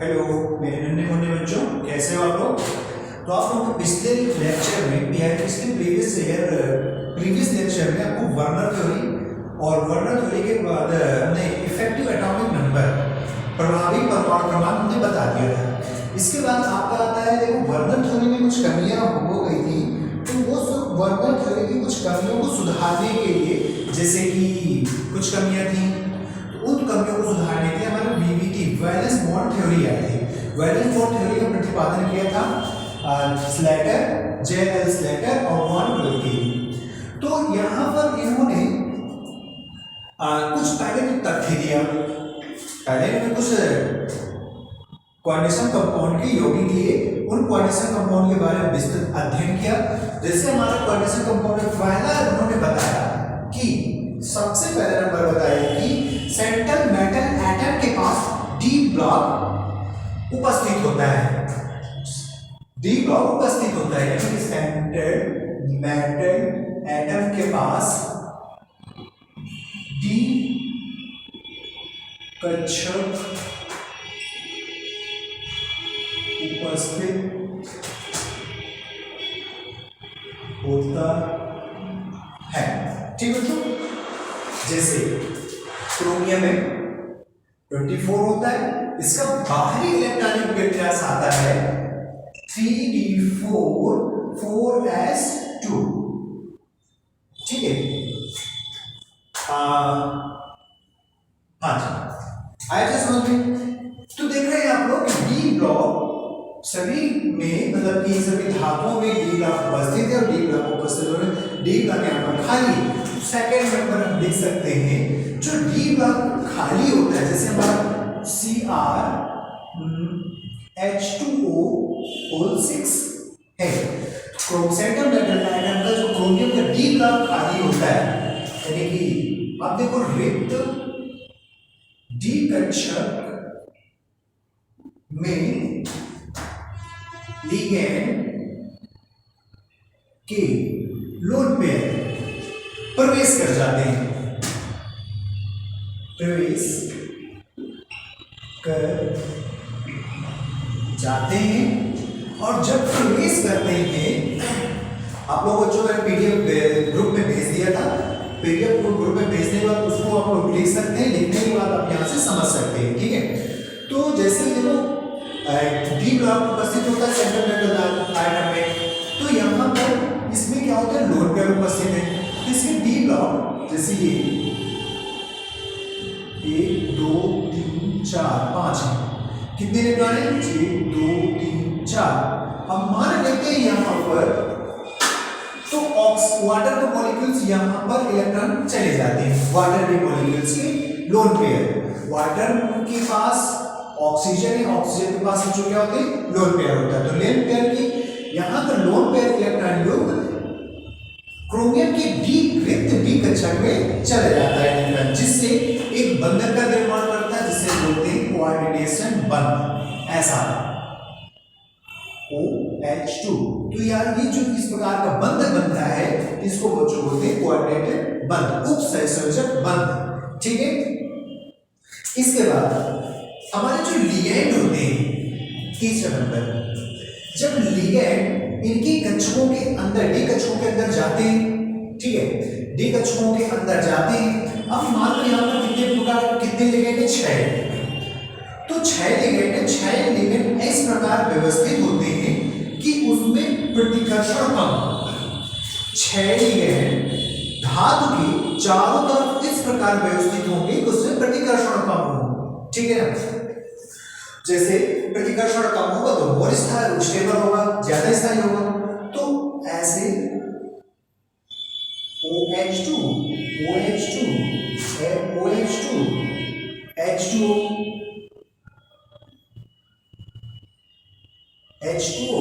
Hello मेरे नन्हे मुन्ने बच्चों, कैसे हो आप लोग। तो आप लोगों को पिछले लेक्चर में प्रीवियस लेक्चर में आपको वर्नर थ्योरी और वर्नर थ्योरी के बाद हमने इफेक्टिव एटॉमिक नंबर प्रभावी परमाणु क्रमांक हमने बता दिया था। इसके बाद आपका आता है, देखो वर्नर थ्योरी में कुछ कमियां हो गई थी, तो वो वर्नर थ्योरी की कुछ कमियों को सुधारने के लिए, जैसे कि कुछ कमियां थी, उन कमियों को सुधारने के लिए हमारे वीवीटी वैलेंस बॉन्ड थ्योरी आई थी। वैलेंस बॉन्ड थ्योरी का प्रतिपादन किया था स्लेटर, जेएल स्लेटर और वॉन क्वेल्टी। तो यहाँ पर इन्होंने कुछ पहले तो तथ्य दिया, पहले इन्होंने कुछ कोऑर्डिनेशन कंपाउंड के यौगिक लिए, उन कोऑर्डिनेशन कंपाउंड के बारे में विस्तृत अध्ययन किया। जैसे हमारा कोऑर्डिनेशन कंपाउंड में पहला उन्होंने बताया कि सबसे पहला नंबर बताया कि सेंट्रल मेटल एटम के पास डी ब्लॉक उपस्थित होता है। डी ब्लॉक उपस्थित होता है, यानी कि सेंट्रल मेटल एटम के पास डी कक्षक उपस्थित होता है। ठीक है, जैसे क्रोमियम में 24 होता है, इसका बाहरी इलेक्ट्रॉनिक व्यत्यास आता है 3d4 4s2। ठीक है, हाँ जी, आया समझ में। तो देख रहे हैं आप लोग कि डी ब्लॉक सभी में, मतलब कि सभी धातुओं में डी ब्लॉक उपस्थित है और डी ब्लॉक उपस्थित होने डी ब्लॉक यहाँ पर खाली। सेकेंड नंबर हम लिख सकते हैं, जो डी ब्लॉक खाली होता है, जैसे हमारा CrH2O6 है, सेंट्रल मेटल एटम का जो क्रोमियम का डी ब्लॉक खाली होता है, यानी कि आप देखो रिक्त डी कक्षक में लिगैंड के लोन पेयर प्रवेश कर जाते हैं, प्रवेश कर जाते हैं। और जब प्रवेश करते हैं, आप लोगों को जो मैंने पीडीएफ ग्रुप में भेज दिया था, पीडीएफ ग्रुप में भेजने के बाद उसको आप लोग लिख सकते हैं, लिखने के बाद आप यहाँ से समझ सकते हैं। ठीक है, तो जैसे देखो डी ब्लॉक उपस्थित होता है सेंट्रल मेटल एटम में, तो यहाँ पर इसमें क्या होता है, लोन पेयर उपस्थित है। इसके डी ब्लॉक जैसे ये 1 2 3 4 5 है, कितने इलेक्ट्रॉन है, 1 2 3 4। अब मान लेते हैं यहाँ पर, तो वाटर के मॉलिक्यूल्स यहाँ पर इलेक्ट्रॉन चले जाते हैं, वाटर के मॉलिक्यूल्स के लोन पेयर। वाटर के पास ऑक्सीजन है, ऑक्सीजन के पास जो क्या होते हैं, लोन पेयर होता है। तो लोन पेयर की यहाँ पर लोन पेयर इलेक्ट्रॉन युग्म क्रोमियम के डी कक्षक में चला जाता है, जिससे एक बंधन का निर्माण करता है, जिसे बोलते हैं कोऑर्डिनेशन बंध। ऐसा OH2। तो यार ये जो इस प्रकार का बंधन बनता है, इसको बच्चों बोलते हैं कोऑर्डिनेटेड बंध, उपसंयोजक बंध। ठीक है, इसके बाद हमारे जो लिगैंड होते हैं, तीसरा नंबर, जब लिगैंड इनकी कक्षकों के अंदर, डी कक्षकों के अंदर जाते हैं, ठीक है, डी कक्षकों के अंदर जाते हैं। अब मान लो यहाँ पर कितने लिगैंड है, 6। तो 6 लिगैंड है, 6 लिगैंड इस प्रकार व्यवस्थित होते हैं कि उसमें प्रतिकर्षण कम। 6 लिगैंड धातु के चारों तरफ इस प्रकार व्यवस्थित होंगे कि उसमें प्रतिकर्षण कम हो। ठीक है ना, जैसे प्रतिकर्षण कम होगा तो मोर स्टेबल होगा, ज्यादा स्थायी होगा। तो ऐसे OH2 OH2 OH2 H2O H2O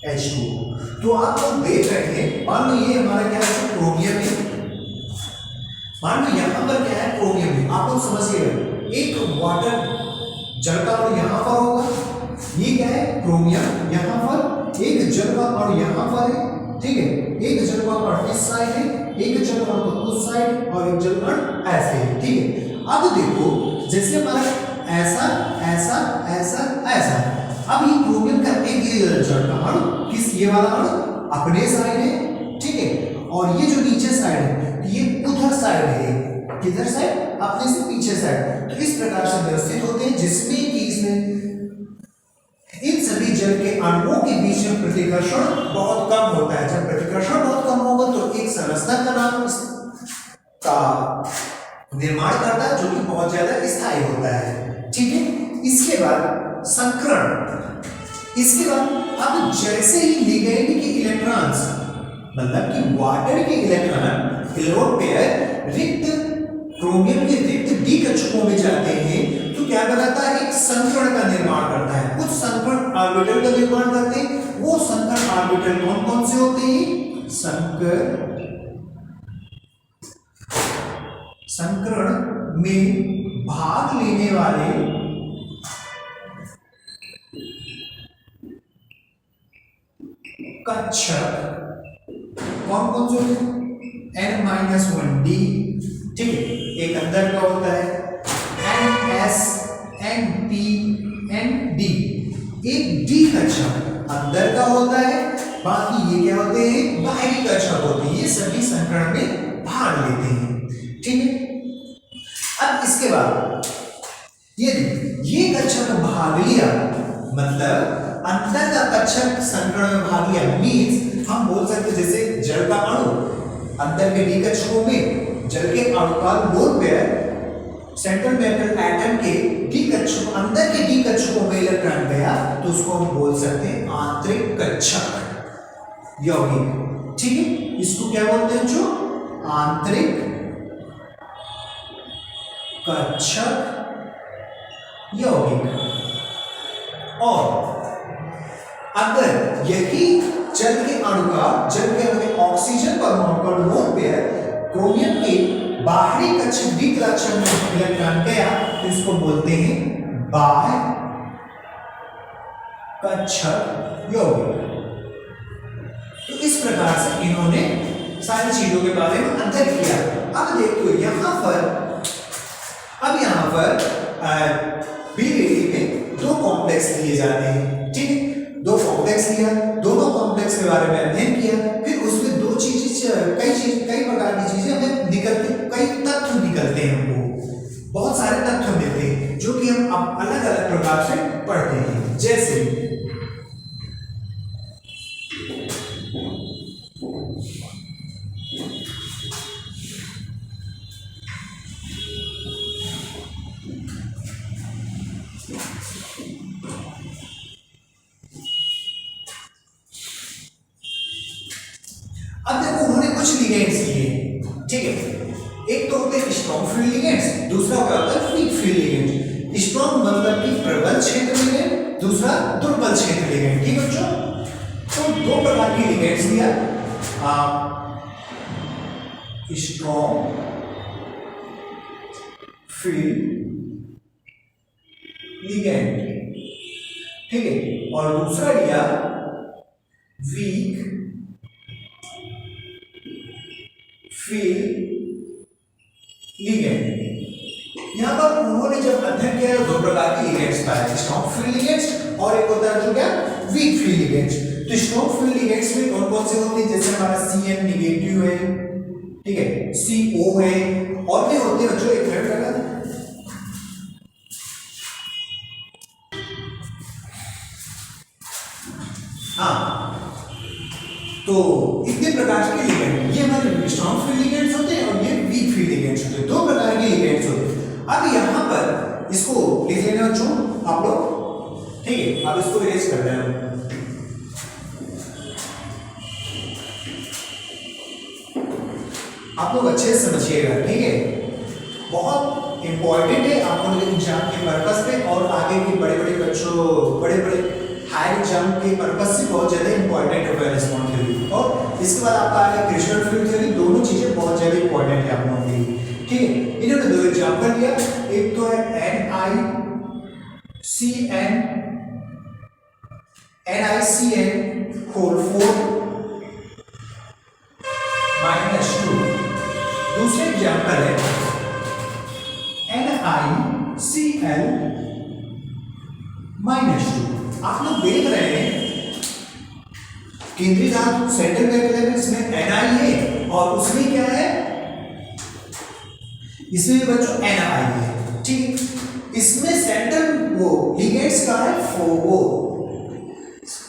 H2O। तो आप लोग देख रहे हैं, मान लो ये हमारा क्या है, क्रोमियम है, मान लो यहाँ पर क्या है, क्रोमियम है। आप लोग समझिएगा, एक वाटर जल का अणु यहाँ पर होगा, ये क्या है, क्रोमियम, यहाँ पर एक जल का अणु यहाँ पर है। ठीक है, एक जल का अणु इस साइड है, एक जल का अणु उस साइड और एक जल का अणु ऐसे है। ठीक है, अब देखो जैसे हमारा ऐसा ऐसा ऐसा ऐसा। अब ये क्रोमियम का एक जड़ का अणु किस ये वाला अणु अपने साइड है, ठीक है, और ये जो नीचे साइड है ये उधर साइड है, किधर साइड अपने से पीछे साइड। तो इस प्रकार से व्यवस्थित होते हैं जिसमें कि इसमें इन सभी जल के अणुओं के बीच में प्रतिकर्षण बहुत कम होता है। जब प्रतिकर्षण बहुत कम होगा तो एक संरचना का नाम का निर्माण करता है जो कि बहुत ज्यादा स्थायी होता है, ठीक है। इसके बाद संकरण। इसके बाद अब जैसे ही लिगैंड के इलेक्ट्रॉन्स मतलब कि वाटर के इलेक्ट्रॉन इलेक्ट्रॉन पेयर रिक्त क्रोमियम के रिक्त डी कक्षकों में जाते हैं तो क्या बनाता है, एक संकरण का निर्माण करता है। कुछ संकरण ऑर्बिटल का निर्माण करते हैं। वो संकरण ऑर्बिटल कौन कौन से होते हैं, संकरण में भाग लेने वाले कक्षक कौन कौन से होते हैं, n-1d, ठीक है, एक अंदर का होता है ns, np, nd, एक d कक्षक अंदर का होता है, बाकी ये क्या होते हैं, बाहरी कक्षक होते हैं। ये सभी संकरण में भाग लेते हैं, ठीक है। अब इसके बाद ये कक्षक भाग लिया मतलब अंदर का कक्षक संकरण में भाग लिया मींस हम बोल सकते जैसे जल का अणु अंदर के डी कक्षकों में जल के अणु का lone pair central metal atom के डी कक्षकों अंदर के डी कक्षकों में इलेक्ट्रॉन गया तो उसको हम बोल सकते हैं आंतरिक कक्षक यौगिक, ठीक है। इसको क्या बोलते हैं, जो आंतरिक कक्षक यौगिक। और अगर यही जल के अणु के ऑक्सीजन परमाणु का लोन पेयर क्रोमियम के बाहरी कक्षक डी कक्षक में इलेक्ट्रॉन गया तो इसको बोलते हैं बाह्य कक्षक यौगिक। तो इस प्रकार से इन्होंने सारी चीजों के बारे में अध्ययन किया। अब देखो यहाँ पर बीएटी में दो कॉम्प्लेक्स लिए जाते हैं, ठीक है। दो कॉम्प्लेक्स लिया, दोनों कॉम्प्लेक्स के बारे में अध्ययन किया, फिर उसमें दो चीजें कई प्रकार की चीजें हमें निकलती, कई तथ्य निकलते हैं, हमको बहुत सारे तथ्य मिलते हैं जो कि हम अब अलग अलग प्रकार से पढ़ते हैं। जैसे अब देखो उन्होंने कुछ लिगेंड्स लिए, ठीक है। एक तो होते हैं स्ट्रॉन्ग फील्ड लिगेंड्स, दूसरा क्या होता है वीक फील्ड लिगेंड। स्ट्रॉन्ग मतलब कि प्रबल क्षेत्र लिगेंड, दूसरा दुर्बल क्षेत्र लिगेंड, ठीक है बच्चों। तो दो प्रकार की लिगेंड्स लिया, स्ट्रॉन्ग फील्ड लिगेंड, ठीक है, और दूसरा लिया वीक फील्ड लिगेंड। यहां पर उन्होंने जब अध्ययन किया दो प्रकार के लिगेंड्स पाए, स्ट्रॉन्ग फील्ड लिगेंड्स और एक होता है जो क्या वीक फील्ड लिगेंड्स। तो स्ट्रॉन्ग फील्ड लिगेंड्स में कौन कौन से होते हैं, जैसे हमारा Cn नेगेटिव है, ठीक है, CO है, और भी होते हैं बच्चों, एक मिनट लगा। हाँ, तो इतने प्रकार के लिगेंड, ये हमारे स्ट्रॉन्ग फील्ड लिगेंड्स होते हैं और ये वीक फील्ड लिगेंड्स होते हैं, दो प्रकार के लिगेंड्स होते हैं। अब यहाँ पर इसको लिख लेना बच्चों आप लोग, ठीक है। अब इसको इरेज कर देना। आप लोग अच्छे से समझिएगा, ठीक है, बहुत इंपॉर्टेंट है आप लोगों के एग्जाम के पर्पस पे और आगे के बड़े बड़े बच्चों बड़े हायर एग्जाम के पर्पस से बहुत ज्यादा इंपॉर्टेंट है वेयर रिस्पॉन्स थ्योरी। और इसके बाद आपका आगे क्रिस्टल फील्ड थ्योरी, दोनों चीजें बहुत ज्यादा इंपॉर्टेंट है आप लोगों के लिए, ठीक है। इन्होंने दो एग्जांपल दिया, एक तो है NiCN होल 4 -2। दूसरे एग्जांपल है NiCN Cl -2। आप लोग देख रहे हैं केंद्रीय धातु सेंट्रल मेटल में इसमें Ni है और उसमें क्या है, इसमें बच्चों Na है, ठीक। इसमें सेंट्रल वो लिगेंड्स का है वो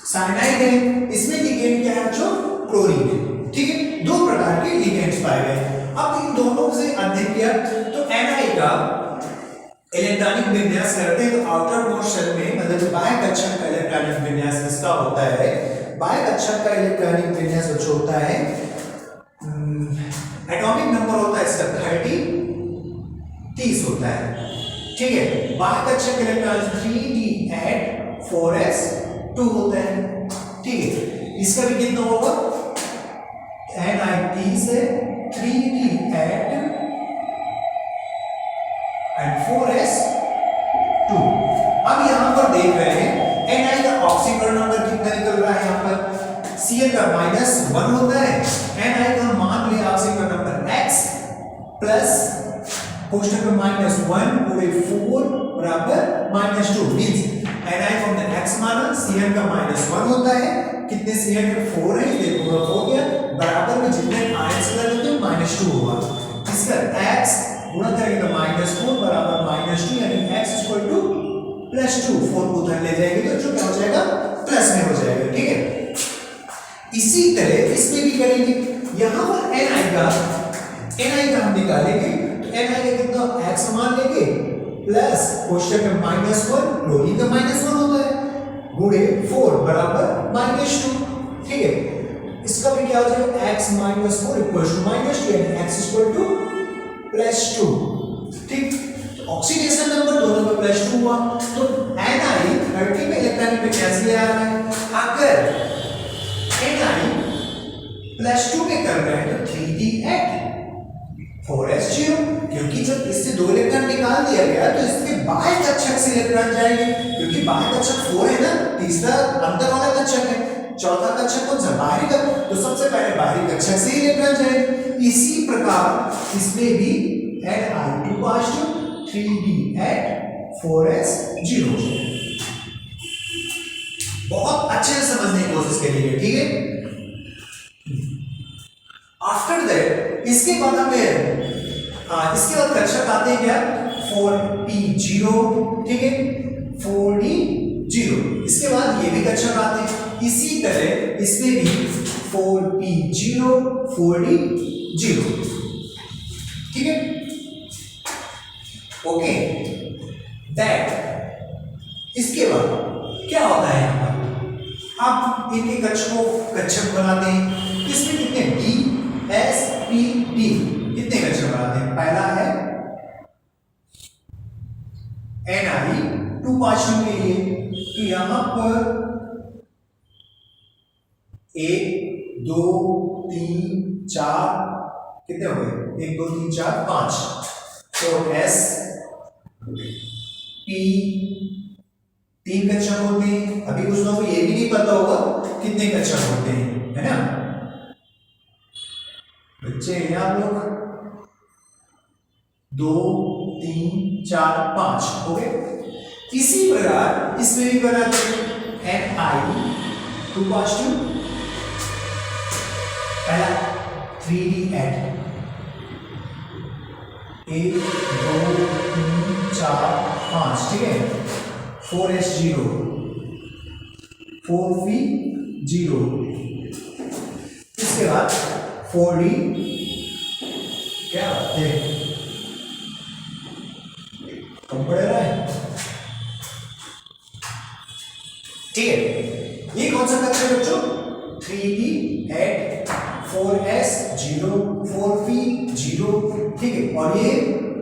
साइनाइड है, इसमें लिगेंड क्या है बच्चों, क्लोरीन है, ठीक है। दो प्रकार के लिगेंड्स पाए गए। अब इन दोनों से अध्ययन किया तो Na का इलेक्ट्रॉनिक विन्यास करते हैं तो आउटर मोस्ट शेल में मतलब जो बाह्य कक्षक का इलेक्ट्रॉनिक विन्यास इसका होता है, बाह्य कक्षक का इलेक्ट्रॉनिक विन्यास जो होता है एटॉमिक नंबर होता है इसका 30 होता है, ठीक है। बाह्य कक्षक इलेक्ट्रॉन 3d at 4s2 होता है, ठीक है। इसका भी कितना होगा, Ni30 है 3d at 4s2। अब यहां पर देख रहे हैं Ni का ऑक्सीकरण नंबर कितना निकल रहा है, यहां पर Cl का -1 होता है, Ni का मान लिया ऑक्सीकरण नंबर x प्लस कोष्ठक में -1 पूरे 4 बराबर -2 मींस Ni को हमने x माना, Cl का -1 होता है, कितने Cl के 4 है, ये पूरा हो गया, बराबर में जितने आयंस लगते हैं -2 होगा। इसका x गुणा करेंगे तो -4 बराबर -2 यानी x +2 4 को उधर ले जाएंगे तो जो क्या हो जाएगा, प्लस में हो जाएगा, ठीक है। इसी तरह इसमें भी करेंगे, यहां पर Ni का हम निकालेंगे तो Ni का कितना x मान लेंगे प्लस कोष्ठक में -1 क्लोरीन का -1 होता है गुणे 4 बराबर -2, ठीक है। इसका भी क्या हो जाएगा x -4 -2 यानी x +2, ठीक। तो ऑक्सीडेशन नंबर दोनों में +2 हुआ तो Ni 30 में इलेक्ट्रॉनिक में कैसे आ रहा है, अगर Ni +2 में कर रहे हैं तो 3d at 4s0, क्योंकि जब इससे 2 इलेक्ट्रॉन निकाल दिया गया तो इसके बाह्य कक्षक से इलेक्ट्रॉन जाएंगे, क्योंकि बाह्य कक्षक 4 है ना, तीसरा अंदर वाला कक्षक है, चौथा कक्षक कौन सा, बाहरी कक्षक, तो सबसे पहले बाहरी कक्षक से इलेक्ट्रॉन जाएंगे। इसी प्रकार इसमें भी Ni2 + 3d at 4s0। बहुत अच्छे से समझने की कोशिश करिए, ठीक है। आफ्टर दैट इसके बाद हमें इसके बाद कक्षक आते हैं क्या, 4p0, ठीक है, 4d0। इसके बाद ये भी कक्षक आते हैं, इसी तरह इसमें भी 4p0 4d0, ठीक है, ओके। दैट इसके बाद क्या होता है यहां पर, आप इनके कक्षक बनाते हैं, इसमें कितने d s p d कितने कक्षक बनाते हैं, पहला है Ni 2 के लिए तो यहां पर 1 2 3 4 कितने हो गए, 1 2 3 4 5, तो S P 3 कक्षक होते हैं। अभी कुछ लोगों को ये भी नहीं पता होगा कितने कक्षक होते हैं, है ना बच्चे, आप लोग 2 3 4 5 हो गए। इसी प्रकार इसमें भी बनाते हैं Ni 2 पहला 3d at 1 2 3 4 5, ठीक है, 4s0 4p0, इसके बाद 4d क्या है, कम पड़ रहा है, ठीक है। ये कौन सा कक्षक है बच्चों, 3d at 4s0 4p0, ठीक है, और ये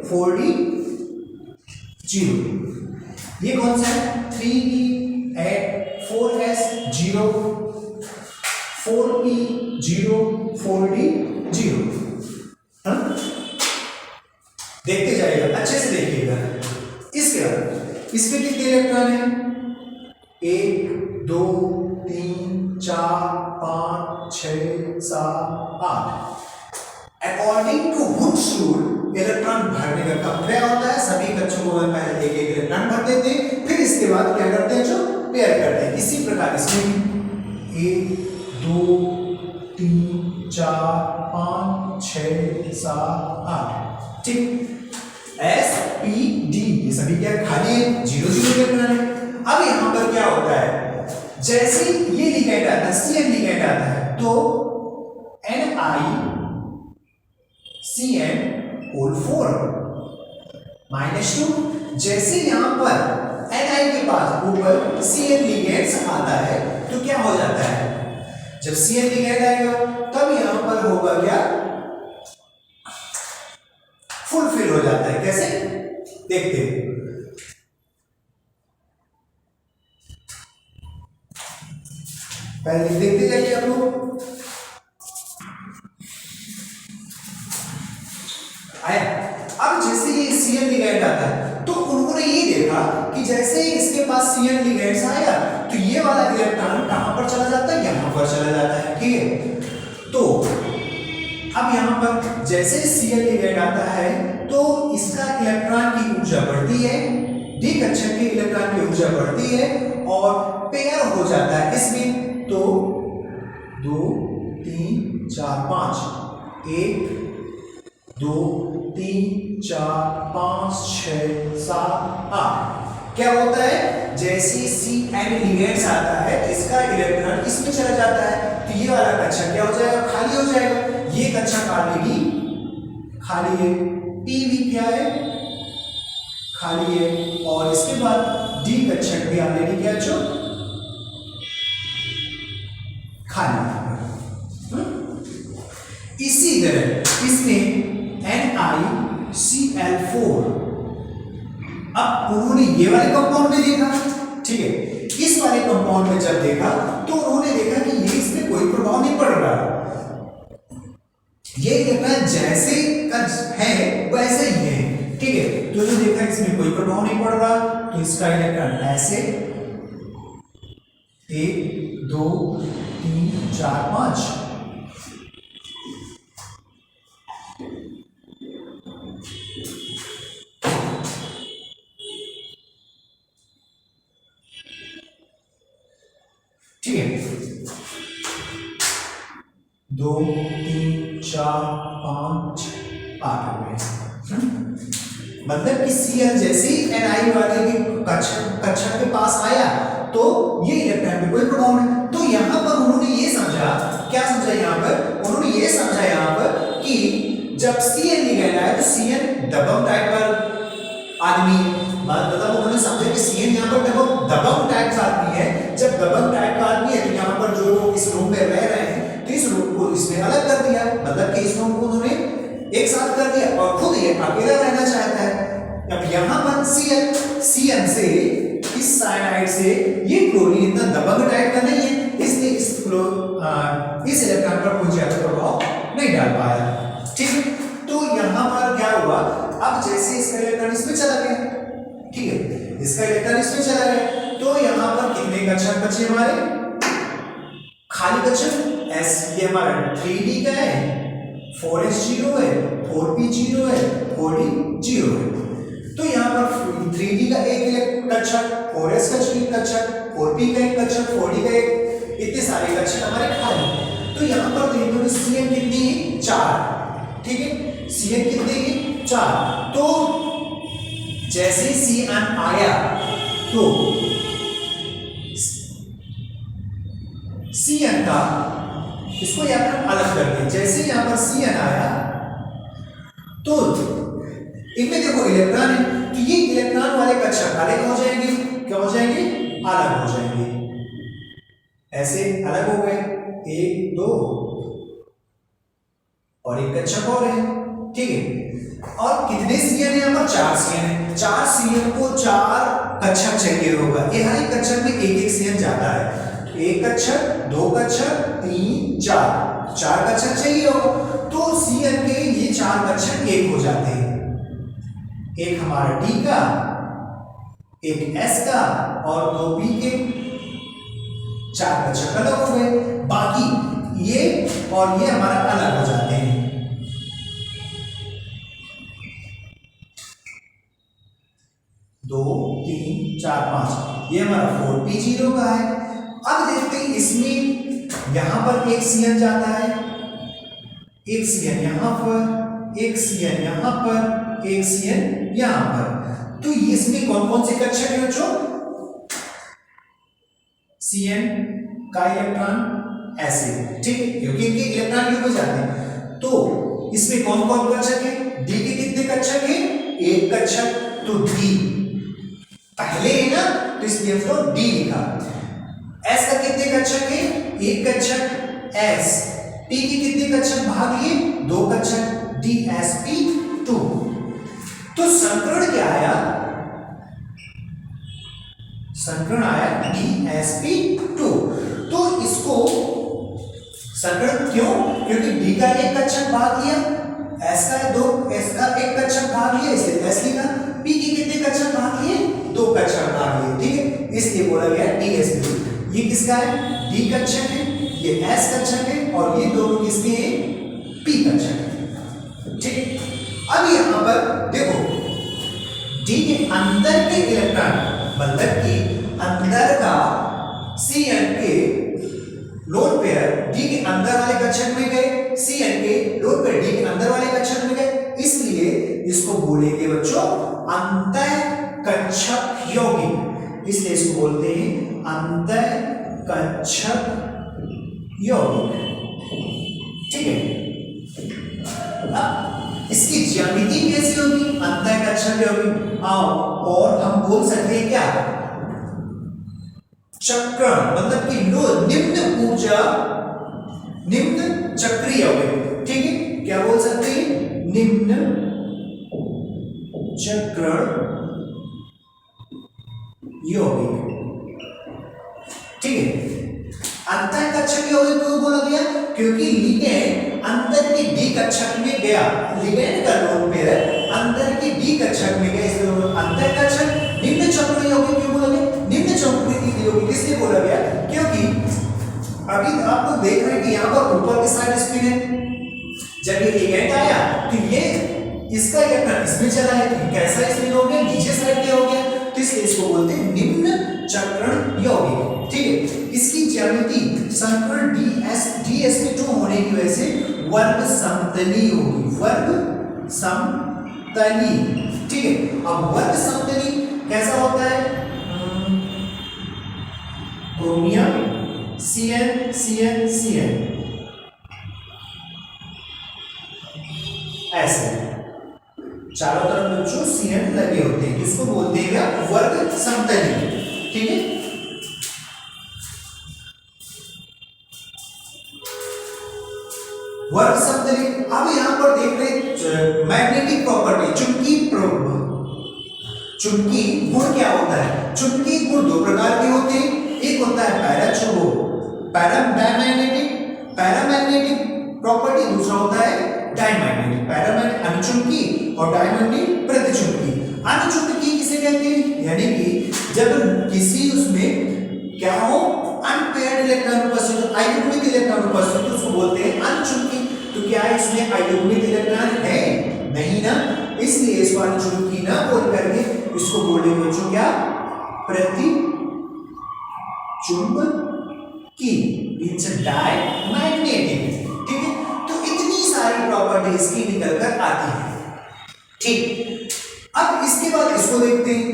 4d0, ये कौन सा है, 3d at 4s0 4p0 4d0, हाँ देखते जाइएगा, अच्छे से देखिएगा। इसके बाद इसमें कितने इलेक्ट्रॉन है, 1 2 3 4 5 6 7 8, according to which rule electron भरने का कब क्या होता है, सभी कक्षों को पहले एक एक इलेक्ट्रॉन भर देते हैं, फिर इसके बाद क्या करते हैं, जो पेयर करते हैं। इसी प्रकार इसमें 1 2 3 4 5 6 7 8 ठीक, एस पी डी ये सभी क्या खाली है, 0 0 इलेक्ट्रॉन है। अब यहां पर क्या होता है, जैसे ये लिगेंड आता है, सीएन लिगेंड आता है, तो Ni CN होल 4 -2, जैसे यहां पर Ni के पास ऊपर Cn लिगेंड्स आता है तो क्या हो जाता है, जब Cn लिगेंड आएगा तब यहां पर होगा क्या, फुलफिल हो जाता है। कैसे देखते हैं, पहले देखते जाइए आप लोग। आया, अब जैसे ये Cn लिगेंड आता है तो उन्होंने ये देखा कि जैसे इसके पास Cn लिगेंड्स आया तो ये वाला इलेक्ट्रॉन कहां पर चला जाता है, यहां पर चला जाता है। ठीक है, तो अब यहां पर जैसे Cn लिगेंड आता है तो इसका इलेक्ट्रॉन की ऊर्जा बढ़ती है, डी कक्षक के इलेक्ट्रॉन की ऊर्जा बढ़ती है और पेयर हो जाता है इसमें। तो 2 3 4 5 1 2 3 4 5 6 7 8 क्या होता है, जैसे Cn लिगेंड्स आता है तो इसका इलेक्ट्रॉन इसमें चला जाता है, तो ये वाला कक्षा क्या हो जाएगा, खाली हो जाएगा। ये कक्षा खाली खाली है, पीवी क्या है, खाली है, और इसके बाद डी कक्षक भी ऑलरेडी क्या जो खाली है। इसी तरह इसमें NiCl4, अब उन्होंने ये वाले कंपाउंड में देखा, ठीक है, इस वाले कंपाउंड में जब देखा तो उन्होंने देखा कि ये इसमें कोई प्रभाव नहीं पड़ रहा, ये इलेक्ट्रॉन जैसे है वैसे ही है। ठीक है, तो जो देखा इसमें कोई प्रभाव नहीं पड़ रहा तो इसका इलेक्ट्रॉन ऐसे 1 2 3 4 5 ठीक है, 2 3 4 5 8 हो गए। मतलब कि Cl जैसे Ni वाले की कक्षा के पास आया तो ये इलेक्ट्रॉन पे कोई प्रभाव नहीं। तो यहां पर उन्होंने ये समझा, क्या समझा यहां पर, उन्होंने ये समझा यहां पर कि जब Cn लिगेंड आया तो Cn दबंग टाइप का आदमी है, मतलब उन्होंने समझा कि Cn यहां पर दबंग टाइप का आदमी है। जब दबंग टाइप का आदमी है तो यहां पर जो लोग इस रूम में रह रहे हैं तो इस रूम को इसमें अलग कर दिया, मतलब कि इस रूम को उन्होंने एक साथ कर दिया और खुद ये अकेला रहना चाहता है। अब यहां पर Cn से इस साइनाइड से ये क्लोरीन इतना दबंग टाइप का नहीं है, इसलिए इस इलेक्ट्रॉन पर कोई ज्यादा प्रभाव नहीं डाल पाया। ठीक है, तो यहां पर क्या हुआ, अब जैसे इसका इलेक्ट्रॉन इसमें चला गया, ठीक है, इसका इलेक्ट्रॉन इसमें चला गया तो यहां पर कितने कक्षक बचे हमारे, खाली कक्षक S ये हमारा 3D का है, 4s 0 है, 4p 0 है, 4d 0 है। तो यहाँ पर 3D का एक कक्षक, 4s का एक कक्षक, 4p का एक कक्षक, 4d का एक, इतने सारे कक्षक हमारे खाली। तो यहाँ पर देखो Cn कितनी है, 4, ठीक है, Cn कितनी है, 4। तो जैसे Cn आया तो Cn का इसको यहाँ पर अलग कर दें, जैसे यहाँ पर Cn आया तो इनमें देखो इलेक्ट्रॉन है तो ये इलेक्ट्रॉन वाले कक्षक अलग हो जाएंगे, क्या हो जाएंगे, अलग हो जाएंगे, ऐसे अलग हो गए, 1 2 और एक कक्षक और है। ठीक है, और कितने Cn है यहाँ पर, 4 Cn है, 4 Cn को 4 कक्षक चाहिए होगा, ये हर एक कक्षक में एक एक Cn जाता है, एक कक्षक, 2 कक्षक, 3 4 कक्षक चाहिए होगा। तो Cn के ये 4 कक्षक एक हो जाते हैं, एक हमारा D का, एक S का और 2 P के, 4 कक्षक अलग हो गए, बाकी ये और ये हमारा अलग हो जाते हैं। 4 5, ये हमारा 4p0 का है। अब देखते हैं इसमें यहां पर एक Cn जाता है, एक Cn यहां पर, एक Cn यहां पर, एक Cn यहां पर। तो इसमें कौन कौन से कक्षक है बच्चों? Cn का इलेक्ट्रॉन ऐसे, ठीक है, क्योंकि इनके इलेक्ट्रॉन युग्म जाते हैं। तो इसमें कौन कौन कक्षक है? D के कितने कक्षक है? एक कक्षक, तो D पहले है ना, तो इसलिए हमने D लिखा। S का कितने कक्षक है? एक कक्षक S। P के कितने कक्षक भाग लिए? दो कक्षक, DsP2। तो संकरण क्या आया? संकरण आया DsP2। तो इसको संकरण क्यों? क्योंकि D का एक कक्षक भाग लिया, S का एक कक्षक भाग लिया, इसलिए S लिखा। P के कितने कक्षक भाग लिए? दो कक्षक भाग लिए, ठीक है, इसलिए बोला गया DsP2। ये किसका है? D कक्षक है, ये S कक्षक है, और ये दोनों किसके हैं? P कक्षक है, ठीक है। अब यहां पर देखो D के अंदर के इलेक्ट्रॉन, मतलब कि अंदर का Cn के लोन पेयर D के अंदर वाले कक्षक में गए, Cn के लोन पेयर D के अंदर वाले कक्षक में गए, इसलिए इसको बोलेंगे बच्चों अंतर कक्षक यौगिक। इसलिए इसको बोलते हैं अंतर कक्षक यौगिक, ठीक है। इसकी ज्यामिति कैसी होगी? अंतर कक्षक यौगिक। और हम बोल सकते हैं क्या? चक्र, मतलब कि निम्न ऊर्जा, निम्न चक्रीय यौगिक, ठीक है, क्या बोल सकते हैं? निम्न चक्र यौगिक, ठीक है। अंतर कक्षक यौगिक क्यों बोला गया? क्योंकि लिगैंड अंदर के D कक्षक में गया, लिगैंड का लोन पेयर अंदर के D कक्षक में गया, इसलिए अंतर कक्षक। निम्न चक्रीय यौगिक क्यों बोला गया? निम्न चक्रीय यौगिक इसलिए बोला गया क्योंकि अभी आप लोग देख रहे हैं कि यहाँ पर ऊपर की साइड स्पिन है, जब ये लिगैंड आया तो ये इसका इलेक्ट्रॉन इसमें चला है, तो कैसा स्पिन हो गया? नीचे साइड पे हो गया, तो इसलिए इसको बोलते हैं निम्न चक्रण यौगिक, ठीक है। इसकी ज्यामिति संकरण DsP2 होने की वजह से वर्ग समतली होगी, वर्ग समतली, ठीक है। अब वर्ग समतली कैसा होता है? क्रोमियम Cn Cn Cn, ऐसे चारों तरफ बच्चों Cn लगे होते हैं, जिसको बोलते हैं क्या? वर्ग समतली, ठीक है। वर्ग समतली। अब यहां पर देख रहे मैग्नेटिक प्रॉपर्टी, चुंबकीय गुण क्या होता है? चुंबकीय गुण दो प्रकार के होते हैं, एक होता है पैरामैग्नेटिक प्रॉपर्टी, दूसरा होता है डायमैग्नेटिक। पैरामैग्नेटिक अनुचुंबकीय और डायमैग्नेटिक प्रतिचुंबकीय। अनुचुंबकीय किसे कहते हैं? यानी कि जब किसी उसमें क्या हो, अनपेयर्ड इलेक्ट्रॉन उपस्थित, अयुग्मित इलेक्ट्रॉन उपस्थित, तो उसको बोलते हैं अनुचुंबकीय। तो क्या इसमें अयुग्मित इलेक्ट्रॉन है? नहीं ना, इसलिए इसको अनुचुंबकीय ना बोल करके इसको बोलेंगे बच्चों क्या? प्रतिचुंबकीय, मींस डायमैग्नेटिक, ठीक है। तो इतनी सारी प्रॉपर्टी इसकी निकल कर आती है, ठीक। अब इसके बाद इसको देखते हैं,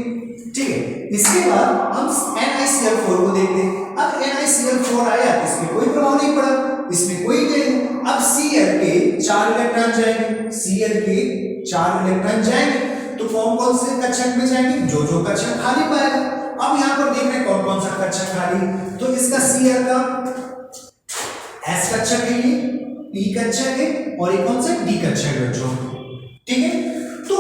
ठीक है। इसके बाद हम NiCl4 को देखते हैं। अब NiCl4 आया, इसमें कोई प्रभाव नहीं पड़ा, इसमें कोई नहीं। अब Cl के 4 इलेक्ट्रॉन जाएंगे, Cl के 4 इलेक्ट्रॉन जाएंगे, तो कौन कौन से कक्षक में जाएंगे? जो जो कक्षक खाली पाएगा। अब यहां पर देख रहे हैं कौन कौन सा कक्षक खाली, तो इसका Cl का S कक्षक है, ये P कक्षक है, और ये कौन सा? D कक्षक है बच्चों, ठीक है। तो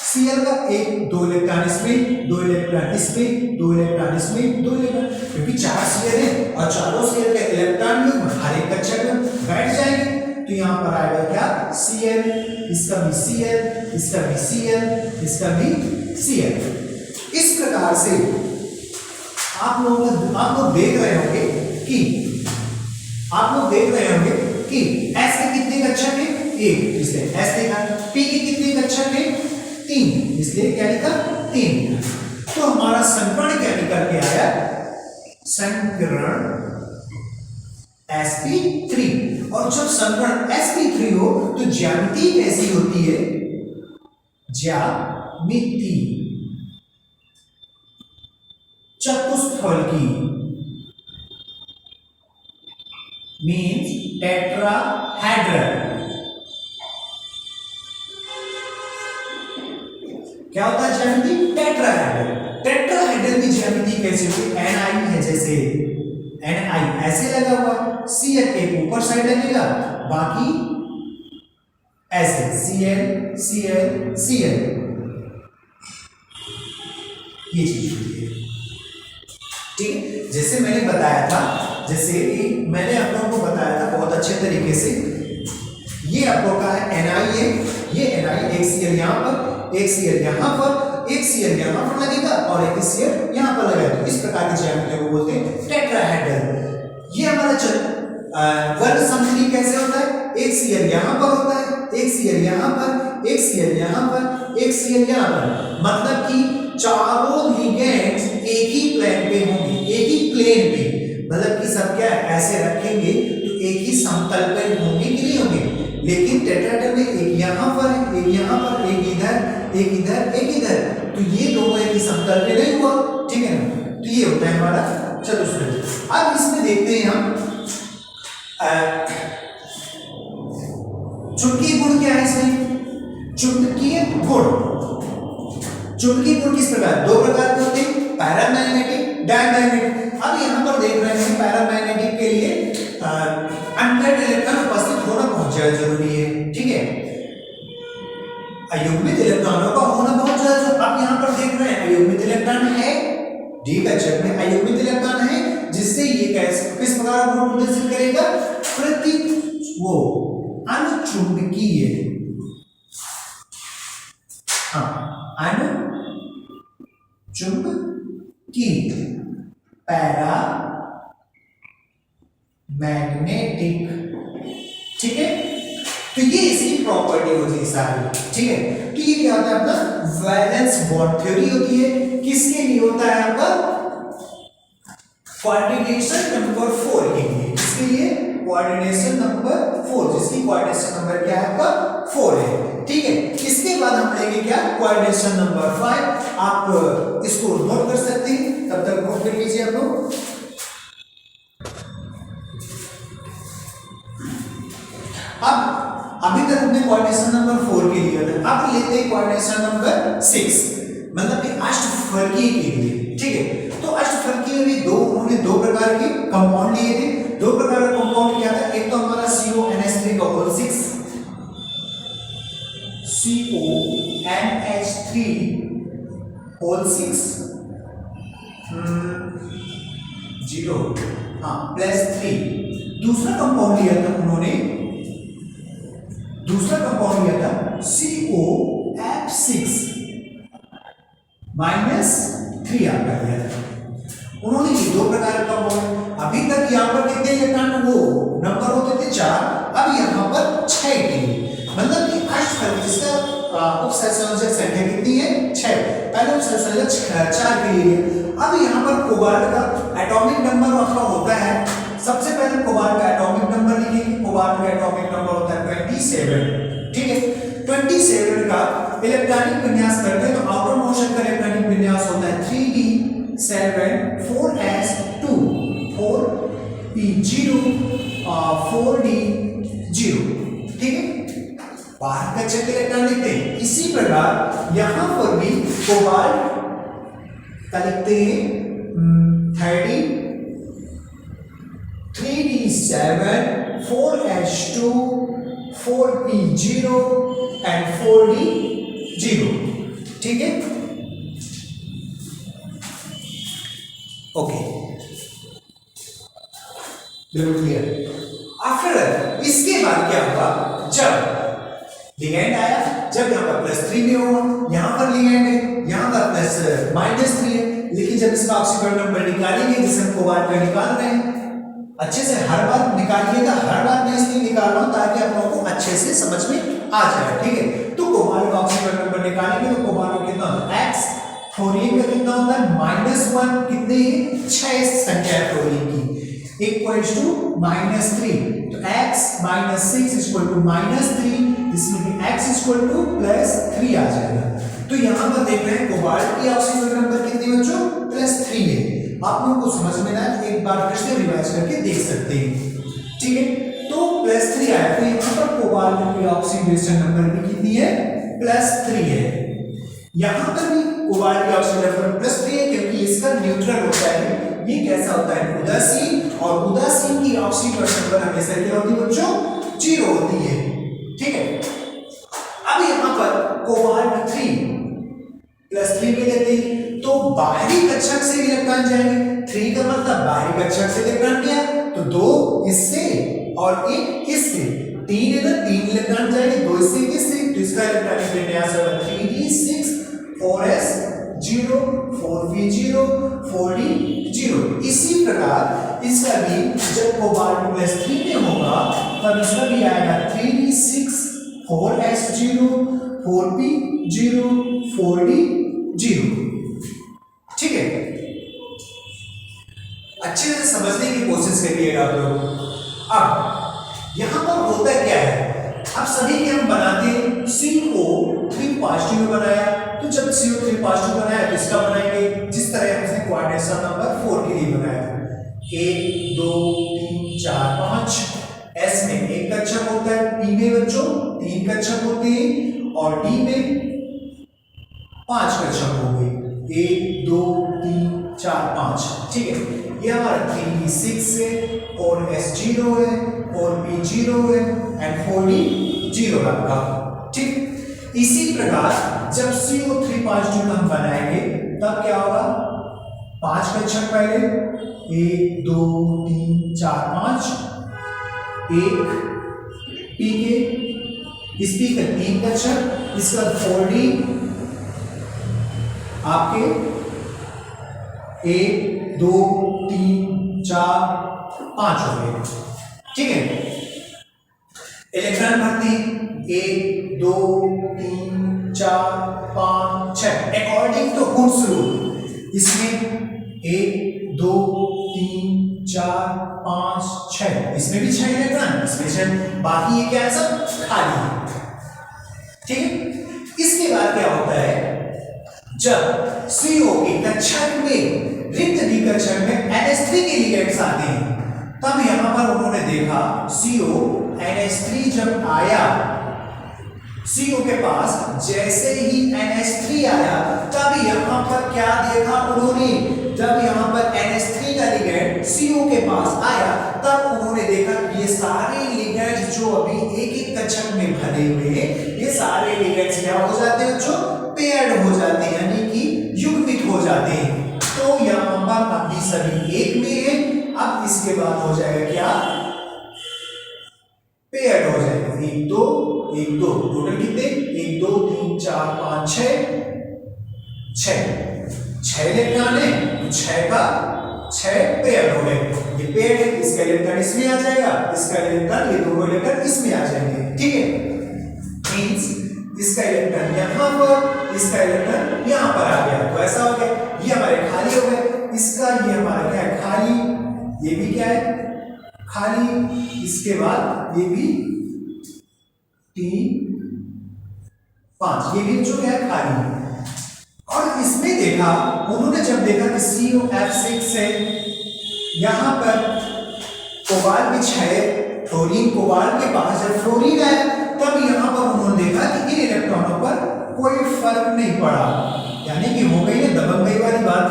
Cl का एक 2 इलेक्ट्रॉन इसमें, 2 इलेक्ट्रॉन इसमें, 2 इलेक्ट्रॉन इसमें, 2 इलेक्ट्रॉन, क्योंकि 4 Cl है और चारों Cl के इलेक्ट्रॉन भी हर एक कक्षक में बैठ जाएंगे, तो यहां पर आएगा क्या? Cl, इसका भी Cl, इसका भी Cl, इसका भी Cl। इस प्रकार से आप लोग देख रहे होंगे कि S के कितने कक्षक है? 1, इसलिए S लिखा। P के कितने कक्षक है? 3, इसलिए क्या लिखा? 3 लिखा। तो तो हमारा संकरण क्या निकल के आया, संकरण sp3। और जब संकरण sp3 हो तो ज्यामिति कैसी होती है, ज्यामिति चतुष्फलकी, मीन्स टेट्राहेड्रल। क्या होता है ज्यामिति, टेट्राहेड्रल। टेट्राहेड्रल की ज्यामिति कैसे होती है, ni है, जैसे ni ऐसे लगा हुआ, Cl एक ऊपर साइड लगेगा, बाकी ऐसे Cl Cl Cl, ये चीज होती है। ठीक है, जैसे मैंने बताया था, जैसे मैंने आप लोगों को बताया था बहुत अच्छे तरीके से, ये आप लोगों का है ni है, ये ni, एक Cl यहाँ पर, एक Cl यहाँ पर, एक Cl यहाँ पर लगेगा और एक Cl यहाँ पर लगेगा। तो इस प्रकार की ज्यामिति को बोलते हैं टेट्राहेड्रल। ये हमारा वर्ण समतुल्य कैसे होता है, एक Cl यहाँ पर होता है, एक Cl यहाँ पर, एक Cl यहाँ पर, एक Cl यहाँ पर, मतलब कि चारों लिगेंड्स एक ही प्लेन पे होंगे, एक ही प्लेन पे, मतलब कि सब क्या ऐसे रखेंगे तो एक ही समतल पे होंगे कि नहीं होंगे। लेकिन टेट्राहेड्रल में एक यहाँ पर है, एक यहाँ पर, एक इधर, एक इधर, एक इधर, तो ये दोनों एक ही समतल पे नहीं हुआ, ठीक है ना। तो ये होता है हमारा चतुष्फलक। अब इसमें देखते हैं हम चुंबकीय गुण क्या है इसमें, चुंबकीय गुण। चुंबकीय गुण किस प्रकार, दो प्रकार के होते हैं, पैरामैग्नेटिक, डायमैग्नेटिक। अब यहां पर देख रहे हैं पैरामैग्नेटिक के लिए अनपेयर्ड इलेक्ट्रॉन उपस्थित होना बहुत ज्यादा जरूरी है, ठीक है, अयुग्मित इलेक्ट्रॉनों का होना बहुत ज्यादा। अब यहां पर देख रहे हैं अयुग्मित इलेक्ट्रॉन है, ठीक है, जब में अयुग्मित इलेक्ट्रॉन है, जिससे ये कैसे किस प्रकार गुण प्रदर्शित करेगा, प्रति वो अनुचुंबकीय, हाँ, अनुचुंबकीय, पैरा मैग्नेटिक, ठीक है। तो ये इसकी प्रॉपर्टी होती है सारी, ठीक है। तो ये क्या होता है अपना वैलेंस बॉन्ड थ्योरी होती है, किसके लिए होता है आपका, कोऑर्डिनेशन नंबर 4 के लिए, किसके लिए, कोऑर्डिनेशन नंबर 4, जिसकी कोऑर्डिनेशन नंबर क्या है आपका 4 है, ठीक है। इसके बाद हम लेंगे क्या, कोऑर्डिनेशन नंबर 5। आप इसको नोट कर सकते हैं, तब तक नोट कर लीजिए आप लोग। अब अभी तक हमने कोऑर्डिनेशन नंबर 4 के लिए, अब लेते हैं कोऑर्डिनेशन नंबर 6, मतलब कि अष्टफलकीय के लिए, ठीक है। तो अष्टफलकीय में उन्होंने दो प्रकार के कंपाउंड लिए थे। दो प्रकार का कंपाउंड क्या था, एक तो हमारा CONH3 का होल 6, CONH3 होल 6 0, हाँ, +3। दूसरा कंपाउंड लिया था उन्होंने, दूसरा कंपाउंड लिया था COF6 -3 आपका लिया था उन्होंने। ये दो प्रकार का कंपाउंड, अभी तक यहाँ पर कितने इलेक्ट्रॉन वो नंबर होते थे 4, अब यहाँ पर 6 के लिए, मतलब कि अष्टफलकीय जिसका उपसंयोजक संख्या कितनी है, 6, पहले उपसंयोजक 4 के लिए। अब यहाँ पर कोबाल्ट का एटॉमिक नंबर आपका होता है, सबसे पहले कोबाल्ट का एटॉमिक नंबर लिखेंगे, कोबाल्ट का एटॉमिक नंबर होता है 27, ठीक है। 27 का इलेक्ट्रॉनिक विन्यास करते हैं तो आउटर मोशन का इलेक्ट्रॉनिक विन्यास होता है 3d7 4s2 4p0 4d0, ठीक है। बाहर का चेक इलेक्ट्रॉन लिखते हैं। इसी प्रकार यहां पर भी कोबाल्ट का लिखते हैं 3d7 4s2 4p0 and 4d0, ठीक है, ओके, बिल्कुल क्लियर। आफ्टर इसके बाद क्या होगा, जब लिगेंड आया, जब यहाँ पर +3 में होगा, यहाँ पर लिगेंड है, यहाँ पर -3 है, लेकिन जब इसका ऑक्सीजन नंबर निकालेंगे, जिसे हम कोबाल्ट का निकाल रहे हैं, अच्छे से हर बार निकालिएगा, हर बार मैं इसलिए निकाल रहा हूं ताकि आप लोगों को अच्छे से समझ में आ जाए, ठीक है। तो कोबाल्ट का ऑक्सीजन नंबर निकालेंगे तो कोबाल्ट का कितना, X फ्लोरीन का कितना होता है -1, कितने 6 संख्या है फ्लोरीन की, इक्वल्स टू -3, तो x - 6 इक्वल टू -3, इसमें भी x इक्वल टू +3 आ जाएगा। तो यहां पर देख रहे हैं कोबाल्ट की ऑक्सीजन नंबर कितनी बच्चों +3 है। आप लोगों को समझ में ना एक बार फिर से रिवाइज करके देख सकते हैं, ठीक है। तो +3 आया, तो यहां पर कोबाल्ट की ऑक्सीडेशन नंबर भी कितनी है +3 है। यहां पर भी कोबाल्ट की ऑक्सीजन नंबर +3 है क्योंकि इसका न्यूट्रल होता है, ये कैसा होता है उदासीन, और उदासीन की ऑक्सीजन नंबर हमेशा क्या होती है बच्चों 0 होती है, ठीक है। अब यहां पर कोबाल्ट 3 +3 में लेते हैं तो बाहरी कक्षक से इलेक्ट्रॉन जाएंगे, 3 का मतलब बाहरी कक्षक से इलेक्ट्रॉन गया, तो 2 इससे और 1 इससे, 3 है ना 3 इलेक्ट्रॉन जाएंगे, 2 इससे 1 इससे, तो इसका इलेक्ट्रॉनिक विन्यास होगा 3d6 4s0 4p0 4d0। इसी प्रकार इसका भी जब कोबाल्ट +3 में होगा तब इसका भी आएगा 3d6 4s0 4p0 4d0, ठीक है। अच्छे से समझने की कोशिश करिएगा आप लोग। अब यहां पर होता क्या है, अब सभी के हम बनाते हैं CO3 पॉजिटिव में बनाया, तो जब CO3 पॉजिटिव बनाया तो इसका बनाएंगे जिस तरह हमने क्वाड्रेशन नंबर 4 के लिए बनाया, 1 2 3 4 5, S में 1 कक्षक होता है, P में बच्चों 3 कक्षक होते हैं और D में 5 कक्षक हो गए, 1 2 3 4 5, ठीक है। ये हमारा 3d6 है और s0 है और p0 है एंड 4d0 आपका, ठीक। इसी प्रकार जब CO3 पॉजिटिव हम बनाएंगे तब क्या होगा, 5 कक्षक पहले 1 2 3 4 5, 1 p के, इस p का 3 कक्षक, इसका 4d आपके 1 2 3 4 5 हो गए, ठीक है। इलेक्ट्रॉन भर्ती 1 2 3 4 5 6 अकॉर्डिंग टू हुड्स रूल, इसमें 1 2 3 4 5 6, इसमें भी 6 इलेक्ट्रॉन, इसमें 6, बाकी ये क्या है सब खाली है, ठीक है। इसके बाद क्या होता है, जब CO के कक्षक में रिक्त कक्षक में NH3 के लिगेंड्स आते हैं, तब यहां पर उन्होंने देखा CO NH3 जब आया CO के पास, जैसे ही NH3 आया तब यहां पर क्या देखा उन्होंने, जब यहां पर NH3 का लिगेंड CO के पास आया तब उन्होंने देखा ये सारे लिगेंड्स जो अभी एक एक कक्षक में भरे हुए हैं, ये सारे लिगेंड्स क्या हो जाते हैं बच्चों, पेयर्ड हो जाते हैं, यानी कि युग्मित हो जाते हैं। तो यहां पर अभी सभी एक में है, अब इसके बाद हो जाएगा क्या, पेयर्ड हो जाएगा, 1 2 1 2, टोटल कितने 1 2 3 4 5 6 इलेक्ट्रॉन है, तो 6 का 6 पेयर हो गए, ये पेयर है, इसका इलेक्ट्रॉन इसमें आ जाएगा, इसका इलेक्ट्रॉन, ये दोनों इलेक्ट्रॉन इसमें आ जाएंगे, ठीक है। मींस इसका इलेक्ट्रॉन यहां पर, इसका इलेक्ट्रॉन यहां पर आ गया, तो ऐसा हो गया, ये हमारे खाली हो गए, इसका ये हमारा क्या है खाली, ये भी क्या है खाली, इसके बाद ये भी 3 5, ये भी जो क्या है खाली। और इसमें देखा उन्होंने, जब देखा कि COF6 है, यहां पर कोबाल्ट भी 6, फ्लोरीन कोबाल्ट के पास जब फ्लोरीन आया तब यहां पर उन्होंने देखा कि इन इलेक्ट्रॉनों पर कोई फर्क नहीं पड़ा, यानी कि हो गई है दबंगई वाली बात,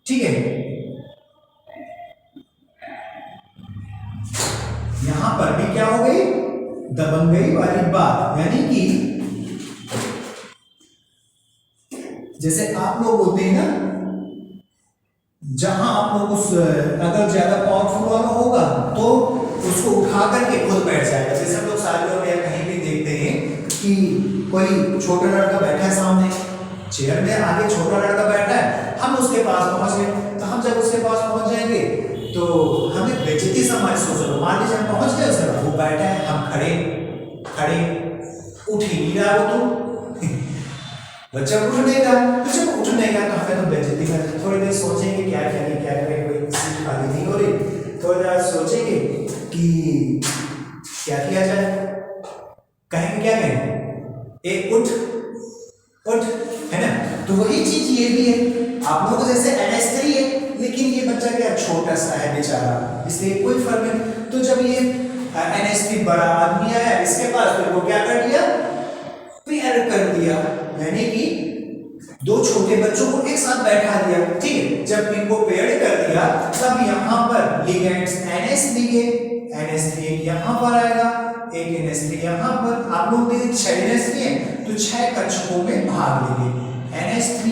ठीक है। यहां पर भी क्या हो गई दबंगई वाली बात, यानी कि जैसे आप लोग होते हैं ना, जहां आप लोग उस अगर ज्यादा पावरफुल वाला होगा तो उसको उठा करके खुद बैठ जाएगा, जैसे हम लोग शादियों में कहीं भी देखते हैं कि कोई छोटा लड़का बैठा है सामने चेयर में, आगे छोटा लड़का बैठा है, हम उसके पास पहुंच गए, तो हम जब उसके पास पहुंच जाएंगे तो हमें बेइज्जती सा महसूस होगा, मान लीजिए हम पहुंच गए, उसके बाद वो बैठा है, हम खड़े उठ ही नहीं रहा वो, बच्चा उठ नहीं रहा, तो जब उठ नहीं रहा तो हमें तो बेइज्जती कर, थोड़ी देर सोचेंगे क्या करें, कोई सीट खाली नहीं हो रही, थोड़ी देर सोचेंगे कि क्या किया जाए, कहेंगे क्या कहेंगे, एक उठ, है ना। तो वही चीज ये भी है, आप लोगों को जैसे NH3 है, लेकिन ये बच्चा क्या छोटा सा है बेचारा, इसलिए कोई फर्क नहीं। तो जब ये NH3 बड़ा आदमी आया इसके पास, तो वो क्या कर दिया, पेयर कर दिया, यानी कि दो छोटे बच्चों को एक साथ बैठा दिया, ठीक है। जब इनको पेयर कर दिया तब यहाँ पर लिगेंड्स NH3 के NH3 यहाँ पर आएगा, एक NH3 यहाँ पर, आप लोग देखें 6 NH3 है तो 6 कक्षकों में भाग लेंगे, NH3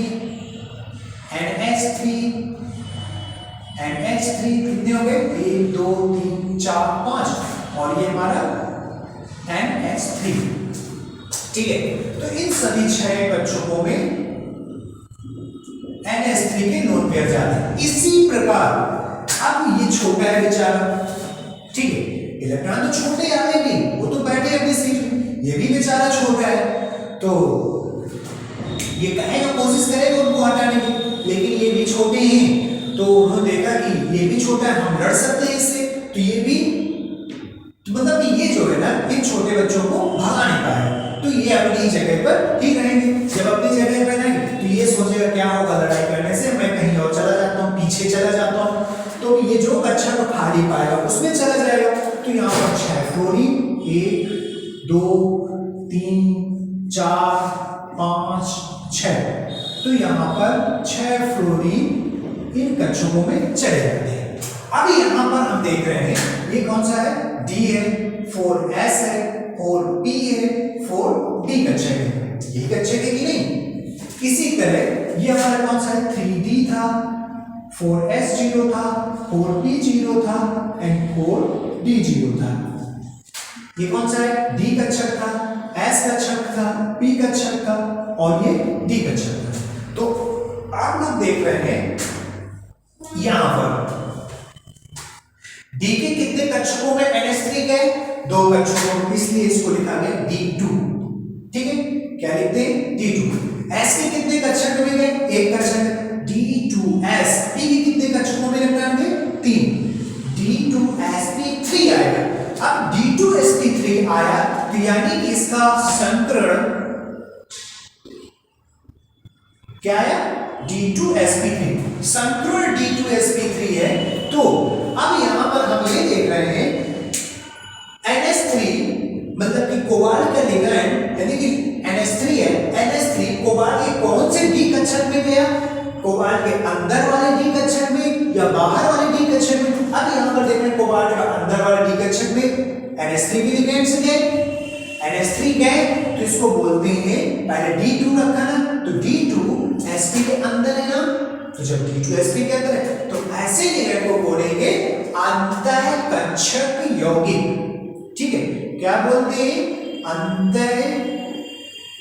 कितने हो गए, 1 2 3 4 5, और ये हमारा NH3, ठीक है। तो इन सभी 6 कक्षकों में NH3 के लोन पेयर जाते हैं। इसी प्रकार अब ये छोटा है बेचारा, ठीक है, इलेक्ट्रॉन तो छोटे आए भी, वो तो बैठे अपनी सीट में, ये भी बेचारा छोटा है, तो ये कहेगा, कोशिश करेगा उनको हटाने की, लेकिन ये भी छोटे हैं, तो उन्होंने देखा कि ये भी छोटा है, हम लड़ सकते हैं इससे, तो ये भी, तो मतलब ये जो है ना, इन छोटे बच्चों को भगा नहीं पाया, तो ये अपनी जगह पर ठीक रहेंगे। जब अपनी जगह पर रहेंगे तो ये सोचेगा क्या होगा लड़ाई करने से, मैं कहीं और चला जाता हूँ, पीछे चला जाता हूँ, तो ये जो कक्षा को खाली पाएगा उसमें चला जाएगा। तो यहाँ पर 6 फ्लोरीन, 1 2 3 4 5 6, तो यहाँ पर 6 फ्लोरीन इन कक्षकों में चले जाते हैं। अभी यहाँ पर हम देख रहे हैं ये कौन सा है, D है, 4S है, 4P है, 4D कक्षक है, यही कक्षक है कि नहीं। इसी तरह ये हमारा कौन सा है, 3D था, 4S 0 था, 4P 0 था एंड 4D 0 था। ये कौन सा है, D कक्षक था, S कक्षक था, P कक्षक था और ये D कक्षक था। तो आप लोग देख रहे हैं यहां पर D के कितने कक्षकों में NH3 गए, 2 कक्षकों में, इसलिए इसको लिखा गया D2, ठीक है, क्या लिखते हैं, D2। S के कितने कक्षक में गए, 1 कक्षक, D2S। P के कितने कक्षकों में रखेंगे, 3, D2sp3 आएगा। अब D2sp3 आया तो यानी कि इसका संकरण क्या आया, D2sp3, संकरण D2sp3 है। तो अब यहां पर हम ये देख रहे हैं NH3 मतलब कि कोबाल्ट का लिगैंड, यानी कि NH3 है, NH3 कोबाल्ट के कौन से D कक्षक में गया, कोबाल्ट के अंदर वाले D कक्षक में या बाहर वाले D कक्षक में। अब यहां पर देख रहे हैं कोबाल्ट का अंदर वाले D कक्षक में NH3 के लिगैंड से गए, NH3 गए तो इसको बोलते हैं, पहले D2 रखा ना, तो D2sp के अंदर है ना, तो जब D2sp के अंदर है तो ऐसे लिगैंड को बोलेंगे अंतः कक्षक यौगिक, ठीक है, क्या बोलते हैं, अंतः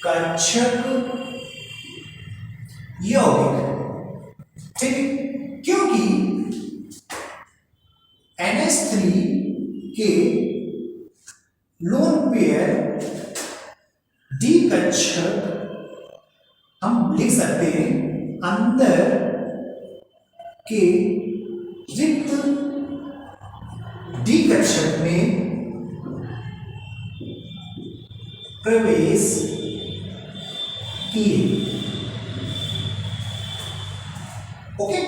कक्षक यौगिक, ठीक है, क्योंकि NH3 के लोन पेयर D कक्षक हम लिख सकते हैं अंदर के रिक्त D कक्षक में प्रवेश किए, ओके।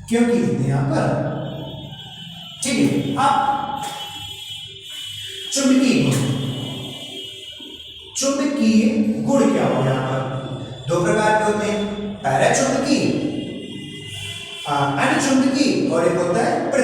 क्योंकि यहां पर, ठीक है। अब चुंबकीय गुण क्या हो, यहां पर 2 प्रकार के होते हैं, पैराचुंबकीय, अनुचुंबकीय और एक होता है